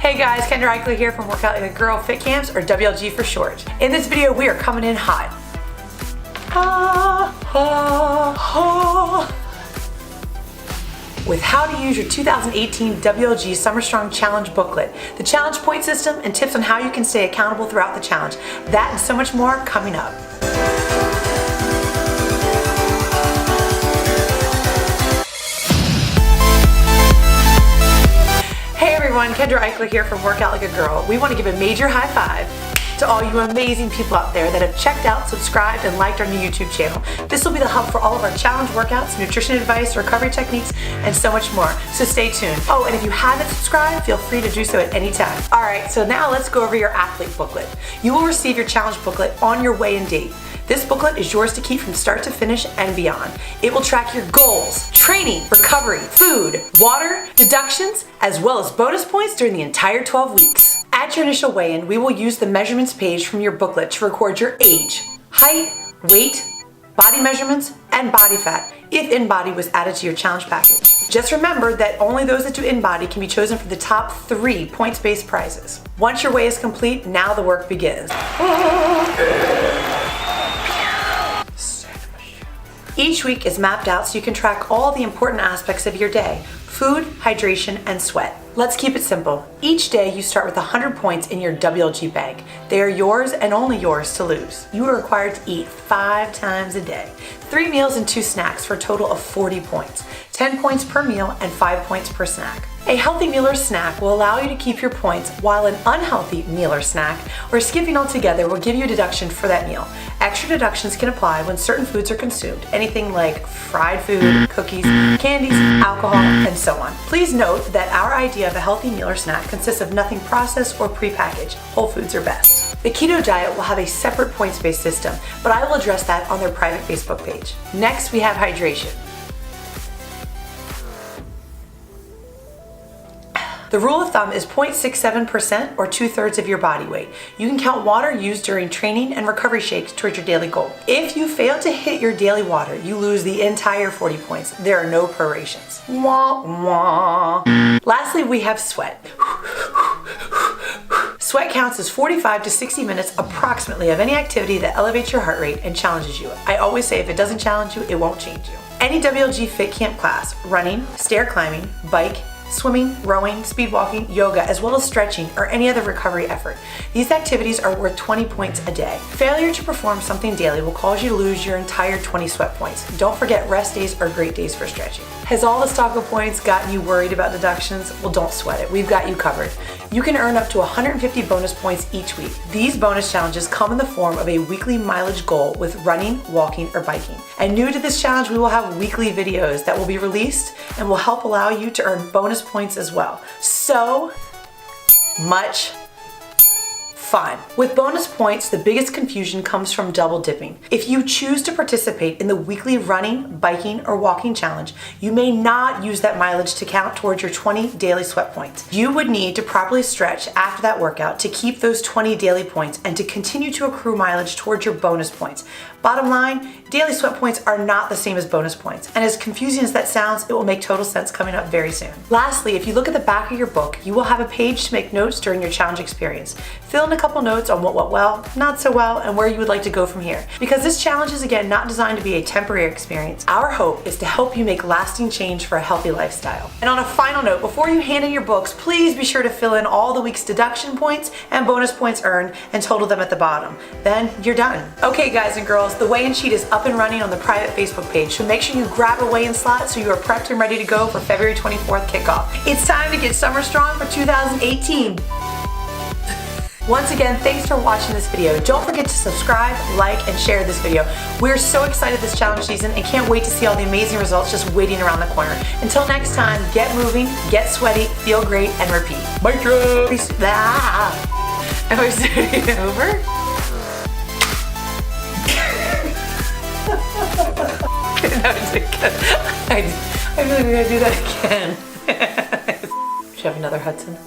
Hey guys, Kendra Eichler here from Workout Like a Girl Fit Camps, or WLG for short. In this video, we are coming in hot. With how to use your 2018 WLG Summer Strong Challenge booklet, the challenge point system, and tips on how you can stay accountable throughout the challenge. That and so much more coming up. Hey everyone, Kendra Eichler here from Workout Like a Girl. We want to give a major high five to all you amazing people out there that have checked out, subscribed, and liked our new YouTube channel. This will be the hub for all of our challenge workouts, nutrition advice, recovery techniques, and so much more. So stay tuned. Oh, and if you haven't subscribed, feel free to do so at any time. Alright, so now let's go over your athlete booklet. You will receive your challenge booklet on your weigh-in date. This booklet is yours to keep from start to finish and beyond. It will track your goals, training, recovery, food, water, deductions, as well as bonus points during the entire 12 weeks. At your initial weigh-in, we will use the measurements page from your booklet to record your age, height, weight, body measurements, and body fat, if InBody was added to your challenge package. Just remember that only those that do InBody can be chosen for the top 3 points-based prizes. Once your weigh is complete, now the work begins. Each week is mapped out so you can track all the important aspects of your day: food, hydration, and sweat. Let's keep it simple. Each day you start with 100 points in your WLG bag. They are yours and only yours to lose. You are required to eat 5 times a day, 3 meals and 2 snacks for a total of 40 points, 10 points per meal and 5 points per snack. A healthy meal or snack will allow you to keep your points, while an unhealthy meal or snack, or skipping altogether, will give you a deduction for that meal. Extra deductions can apply when certain foods are consumed, anything like fried food, cookies, candies, alcohol, and so on. Please note that our idea of a healthy meal or snack consists of nothing processed or prepackaged. Whole foods are best. The keto diet will have a separate points-based system, but I will address that on their private Facebook page. Next, we have hydration. The rule of thumb is 0.67% or 2/3 of your body weight. You can count water used during training and recovery shakes towards your daily goal. If you fail to hit your daily water, you lose the entire 40 points. There are no prorations. Wah, wah. Lastly, we have sweat. Sweat counts as 45 to 60 minutes approximately of any activity that elevates your heart rate and challenges you. I always say if it doesn't challenge you, it won't change you. Any WLG Fit Camp class, running, stair climbing, bike, swimming, rowing, speed walking, yoga, as well as stretching, or any other recovery effort. These activities are worth 20 points a day. Failure to perform something daily will cause you to lose your entire 20 sweat points. Don't forget, rest days are great days for stretching. Has all the stock of points gotten you worried about deductions? Well, don't sweat it. We've got you covered. You can earn up to 150 bonus points each week. These bonus challenges come in the form of a weekly mileage goal with running, walking, or biking. And new to this challenge, we will have weekly videos that will be released and will help allow you to earn bonus points as well. So much fun. With bonus points, the biggest confusion comes from double dipping. If you choose to participate in the weekly running, biking, or walking challenge, you may not use that mileage to count towards your 20 daily sweat points. You would need to properly stretch after that workout to keep those 20 daily points and to continue to accrue mileage towards your bonus points. Bottom line, daily sweat points are not the same as bonus points, and as confusing as that sounds, it will make total sense coming up very soon. Lastly, if you look at the back of your book, you will have a page to make notes during your challenge experience. Fill in a couple notes on what went well, not so well, and where you would like to go from here. Because this challenge is again not designed to be a temporary experience. Our hope is to help you make lasting change for a healthy lifestyle. And on a final note, before you hand in your books, please be sure to fill in all the week's deduction points and bonus points earned and total them at the bottom. Then you're done. Okay guys and girls, the weigh-in sheet is up and running on the private Facebook page, so make sure you grab a weigh-in slot so you are prepped and ready to go for February 24th kickoff. It's time to get summer strong for 2018. Once again, thanks for watching this video. Don't forget to subscribe, like, and share this video. We're so excited this challenge season and can't wait to see all the amazing results just waiting around the corner. Until next time, get moving, get sweaty, feel great, and repeat. Bye, Joe. Am I starting over? That was good. I feel like we're gonna do that again. Should you have another Hudson?